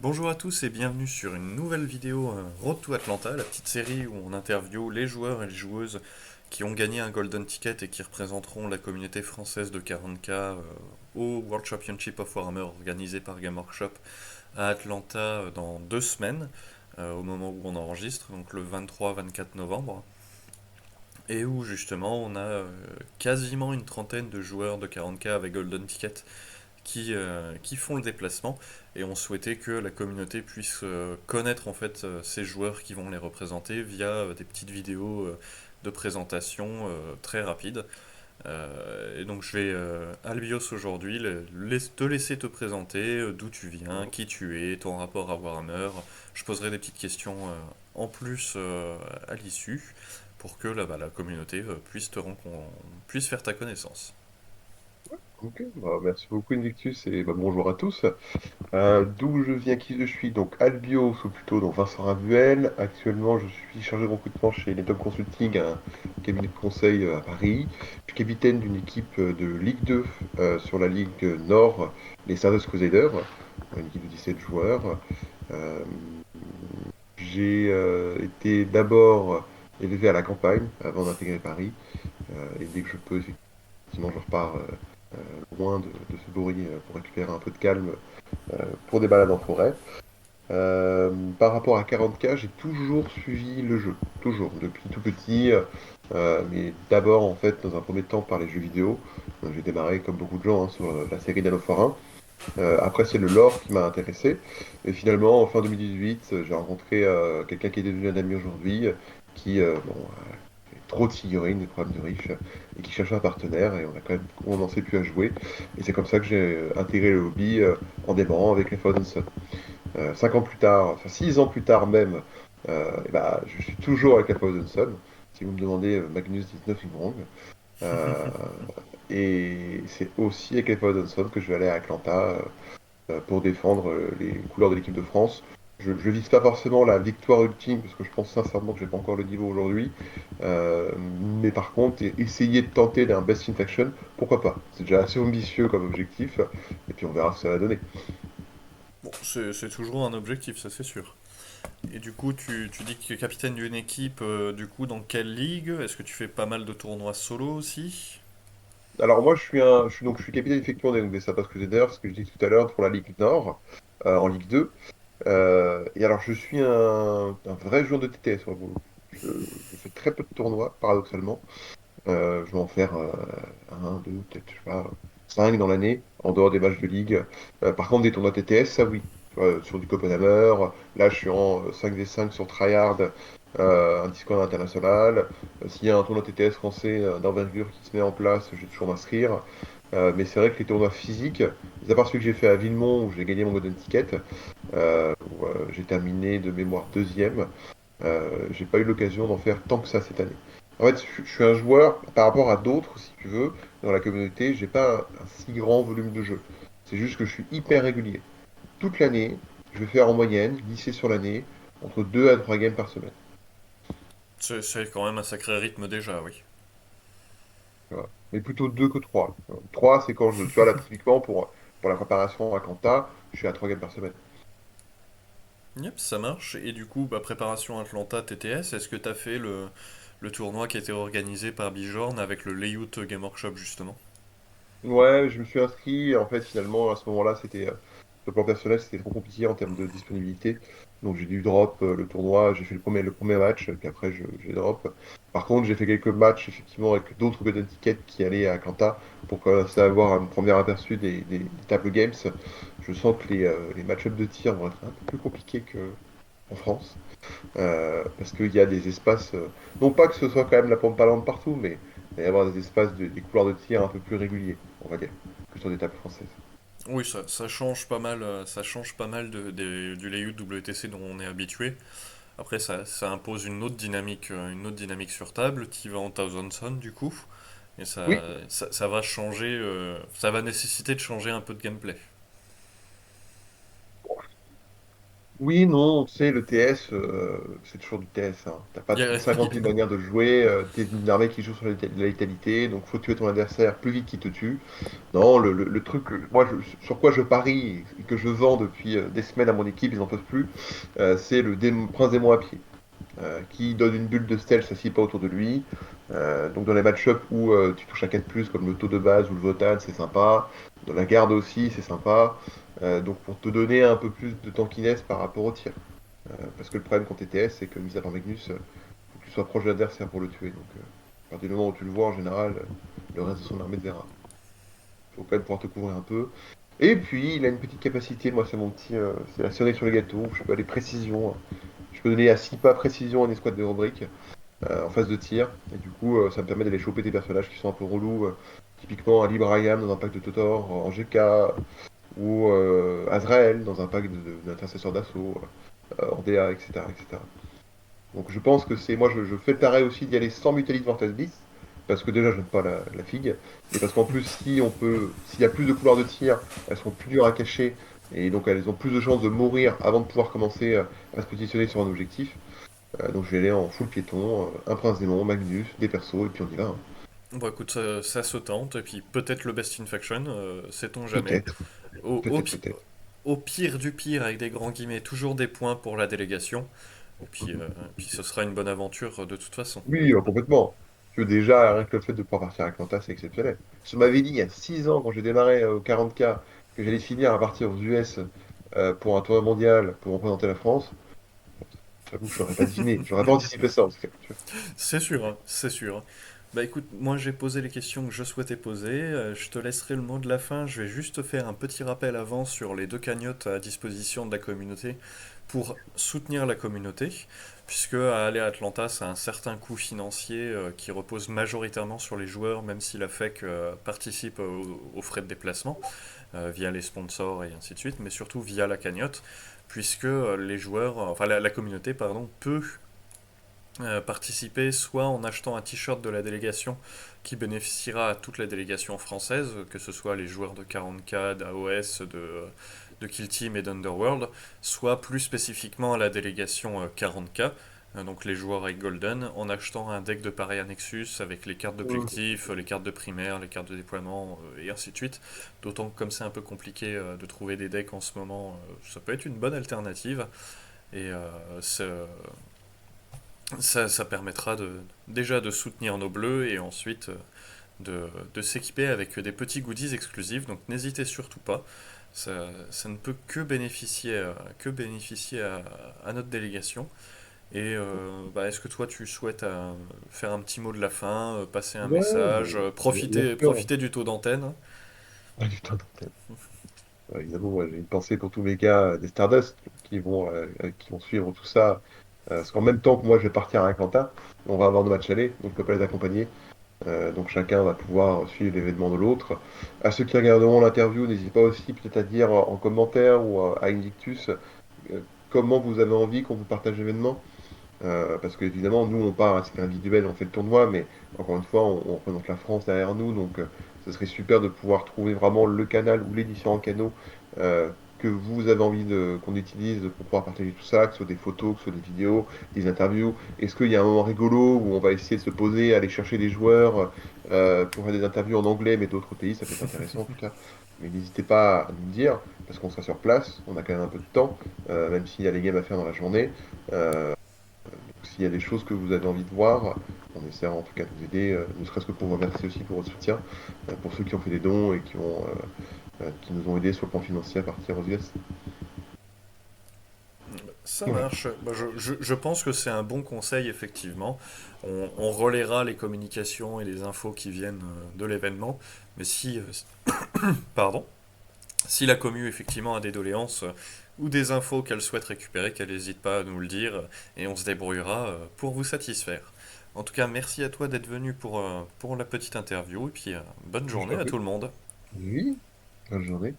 Bonjour à tous et bienvenue sur une nouvelle vidéo Road to Atlanta, la petite série où on interviewe les joueurs et les joueuses qui ont gagné un Golden Ticket et qui représenteront la communauté française de 40K au World Championship of Warhammer organisé par Game Workshop à Atlanta dans 2 semaines, au moment où on enregistre, donc le 23-24 novembre, et où justement on a quasiment une trentaine de joueurs de 40K avec Golden Ticket qui font le déplacement et on souhaitait que la communauté puisse connaître en fait ces joueurs qui vont les représenter via des petites vidéos de présentation très rapides. Et donc je vais, Albios aujourd'hui, te laisser te présenter, d'où tu viens, qui tu es, ton rapport à Warhammer. Je poserai des petites questions en plus à l'issue pour que la communauté puisse faire ta connaissance. Ok, merci beaucoup Invictus et bonjour à tous. D'où je viens, qui je suis, donc Albios ou plutôt donc Vincent Ravuel. Actuellement, je suis chargé de recrutement chez Netop Consulting, un cabinet de conseil à Paris. Je suis capitaine d'une équipe de Ligue 2 sur la Ligue Nord, les Stardust Crusaders, une équipe de 17 joueurs. Euh, j'ai été d'abord élevé à la campagne avant d'intégrer Paris. Et dès que je peux, effectivement, je repars loin de ce bruit pour récupérer un peu de calme pour des balades en forêt. Par rapport à 40K, j'ai toujours suivi le jeu, toujours, depuis tout petit, mais d'abord en fait dans un premier temps par les jeux vidéo. J'ai démarré comme beaucoup de gens sur la série d'Halo 1. Après c'est le lore qui m'a intéressé, et finalement en fin 2018, j'ai rencontré quelqu'un qui est devenu un ami aujourd'hui, qui trop de figurines, des problèmes de riches, et qui cherchait un partenaire, et on a quand même commencé plus à jouer. Et c'est comme ça que j'ai intégré le hobby en démarrant avec les Frozen Sun. 5 ans plus tard, enfin 6 ans plus tard même, et bah, je suis toujours avec la Frozen Sun. Si vous me demandez, Magnus 19 Ingrong. Euh, et c'est aussi avec les Frozen Sun que je vais aller à Atlanta pour défendre les couleurs de l'équipe de France. Je ne vise pas forcément la victoire ultime, parce que je pense sincèrement que je n'ai pas encore le niveau aujourd'hui. Euh, mais par contre, essayer de tenter d'un Best in Faction, pourquoi pas? C'est déjà assez ambitieux comme objectif, et puis on verra ce que ça va donner. Bon, c'est toujours un objectif, ça c'est sûr. Et du coup, tu dis que tu es capitaine d'une équipe, du coup, dans quelle ligue? Est-ce que tu fais pas mal de tournois solo aussi? Alors moi, je suis capitaine effectivement des Sabres Crusaders, ce que je dis tout à l'heure, pour la Ligue Nord, en Ligue 2. Et alors, je suis un vrai joueur de TTS, pour le coup. Je fais très peu de tournois, paradoxalement. Je vais en faire un, deux, peut-être, je sais pas, cinq dans l'année, en dehors des matchs de ligue. Par contre, des tournois TTS, ça oui. Tu vois, sur du Copenhamer, là je suis en 5v5 sur Tryhard, un Discord international. S'il y a un tournoi TTS français d'envergure qui se met en place, je vais toujours m'inscrire. Mais c'est vrai que les tournois physiques, à part celui que j'ai fait à Villemont où j'ai gagné mon Golden Ticket, où j'ai terminé de mémoire deuxième, j'ai pas eu l'occasion d'en faire tant que ça cette année. En fait, je suis un joueur, par rapport à d'autres, si tu veux, dans la communauté, j'ai pas un si grand volume de jeu. C'est juste que je suis hyper régulier. Toute l'année, je vais faire en moyenne, lycée sur l'année, entre 2 à 3 games par semaine. C'est quand même un sacré rythme déjà, oui. Tu vois. Mais plutôt 2 que 3. 3, c'est quand tu vois, là, typiquement, pour la préparation à Kanta, je suis à 3 games par semaine. Yep, ça marche. Et du coup, préparation Atlanta TTS, est-ce que tu as fait le tournoi qui a été organisé par Bijorn avec le Layout Game Workshop justement? Ouais, je me suis inscrit. En fait, finalement, à ce moment-là, sur le plan personnel, c'était trop compliqué en termes de disponibilité. Donc, j'ai dû drop le tournoi. J'ai fait le premier match, puis après, j'ai drop. Par contre, j'ai fait quelques matchs, effectivement, avec d'autres Golden Tickets qui allaient à Atlanta pour commencer à avoir un premier aperçu des tables games. Je sens que les match-ups de tir vont être un peu plus compliqués qu'en France. Parce qu'il y a des espaces, non pas que ce soit quand même la pompe parlante partout, mais il va y avoir des espaces, des couloirs de tir un peu plus réguliers, on va dire, que sur des tables françaises. Oui, ça change pas mal, ça change pas mal du layout WTC dont on est habitué. Après, ça impose une autre dynamique sur table. Tu vas en Thousand Sun du coup, et Oui, ça va changer, ça va nécessiter de changer un peu de gameplay. Oui, non, tu sais, le TS, c'est toujours du TS, hein. T'as pas Il y a- 50 000 manières de jouer, t'es une armée qui joue sur la létalité, donc faut tuer ton adversaire plus vite qu'il te tue. Non, le truc, moi, sur quoi je parie et que je vends depuis des semaines à mon équipe, ils n'en peuvent plus, c'est le prince démon à pied, qui donne une bulle de stealth, ça s'assied pas autour de lui. Donc dans les match-ups où tu touches un 4+, comme le taux de base ou le Votan, c'est sympa. Dans la garde aussi, c'est sympa. Donc pour te donner un peu plus de tankiness par rapport au tir. Parce que le problème quand t'es TS, c'est que, mis à part Magnus, faut que tu sois proche de l'adversaire pour le tuer. Donc à partir du moment où tu le vois, en général, le reste de son armée te verra. Faut quand même pouvoir te couvrir un peu. Et puis, il a une petite capacité, moi c'est mon petit, c'est la cerise sur le gâteau, je peux aller précision. Je peux donner à 6 pas précision à une escouade de rubriques en phase de tir. Et du coup, ça me permet d'aller choper des personnages qui sont un peu relous. Typiquement, Ali Braham dans un pack de Totor, en GK, ou Azrael dans un pack d'intercesseurs d'assaut, en DA, etc., etc. Donc je pense que c'est. Moi, je fais le taré aussi d'y aller sans Mutalist Vortex Blitz, parce que déjà, je n'aime pas la figue. Et parce qu'en plus, si on peut. S'il y a plus de couloirs de tir, elles sont plus dures à cacher. Et donc, elles ont plus de chances de mourir avant de pouvoir commencer à se positionner sur un objectif. Donc je vais aller en full piéton, un prince démon, Magnus, des persos, et puis on y va, hein. Bon, écoute, ça se tente, et puis peut-être le Best in Faction, sait-on jamais. Peut-être, Au, au, peut-être, pi- peut-être. au pire du pire, avec des grands guillemets, toujours des points pour la délégation. Et puis ce sera une bonne aventure de toute façon. Oui, complètement. Tu veux déjà, rien que le fait de pouvoir partir à Atlanta, c'est exceptionnel. Si on m'avait dit il y a 6 ans, quand j'ai démarré au 40K, que j'allais finir à partir aux US pour un tournoi mondial pour représenter la France, j'avoue que je n'aurais pas deviné. J'aurais pas anticipé ça, en tout cas. Tu vois. C'est sûr, hein, c'est sûr. Bah écoute, moi j'ai posé les questions que je souhaitais poser. Je te laisserai le mot de la fin. Je vais juste faire un petit rappel avant sur les deux cagnottes à disposition de la communauté pour soutenir la communauté, puisque à aller à Atlanta, c'est un certain coût financier qui repose majoritairement sur les joueurs, même si la FEC participe aux frais de déplacement via les sponsors et ainsi de suite, mais surtout via la cagnotte, puisque les joueurs, enfin la communauté, pardon, peut participer soit en achetant un t-shirt de la délégation qui bénéficiera à toute la délégation française, que ce soit les joueurs de 40K, d'AOS, de Kill Team et d'Underworld, soit plus spécifiquement à la délégation 40K, donc les joueurs avec Golden, en achetant un deck de pareil à Nexus avec les cartes Mhm. d'objectif, les cartes de primaire, les cartes de déploiement et ainsi de suite. D'autant que comme c'est un peu compliqué de trouver des decks en ce moment, ça peut être une bonne alternative. Et ça permettra déjà de soutenir nos bleus et ensuite de s'équiper avec des petits goodies exclusifs. Donc n'hésitez surtout pas. Ça ne peut que bénéficier à notre délégation. Et bah, est-ce que toi tu souhaites faire un petit mot de la fin, passer un Ouais, message, bien profiter, sûr. profiter du taux d'antenne? Ah, du temps d'antenne. Évidemment, moi, j'ai une pensée pour tous mes gars des Stardust qui vont suivre tout ça. Parce qu'en même temps que moi, je vais partir à Atlanta, on va avoir nos matchs allés, donc je peux pas les accompagner. Donc chacun va pouvoir suivre l'événement de l'autre. À ceux qui regarderont l'interview, n'hésitez pas aussi peut-être à dire en commentaire ou à Invictus comment vous avez envie qu'on vous partage l'événement. Parce qu'évidemment, nous, on part à titre individuel, on fait le tournoi, mais encore une fois, on représente la France derrière nous, donc ce serait super de pouvoir trouver vraiment le canal ou les différents canaux euh, que vous avez envie qu'on utilise pour pouvoir partager tout ça, que ce soit des photos, que ce soit des vidéos, des interviews. Est-ce qu'il y a un moment rigolo où on va essayer de se poser, aller chercher des joueurs pour faire des interviews en anglais, mais d'autres pays, ça peut être intéressant en tout cas. Mais n'hésitez pas à nous dire, parce qu'on sera sur place, on a quand même un peu de temps, même s'il y a les games à faire dans la journée. Euh, S'il y a des choses que vous avez envie de voir, on essaiera en tout cas de vous aider, ne serait-ce que pour vous remercier aussi pour votre soutien, pour ceux qui ont fait des dons et qui nous ont aidés sur le plan financier à partir aux US. Ça Voilà. marche. Bah, je pense que c'est un bon conseil, effectivement. On relaiera les communications et les infos qui viennent de l'événement. Mais pardon, si la commu, effectivement, a des doléances ou des infos qu'elle souhaite récupérer, qu'elle n'hésite pas à nous le dire et on se débrouillera pour vous satisfaire. En tout cas, merci à toi d'être venu pour la petite interview et puis bonne Je journée t'en à prie. tout le monde. Oui, bonne journée.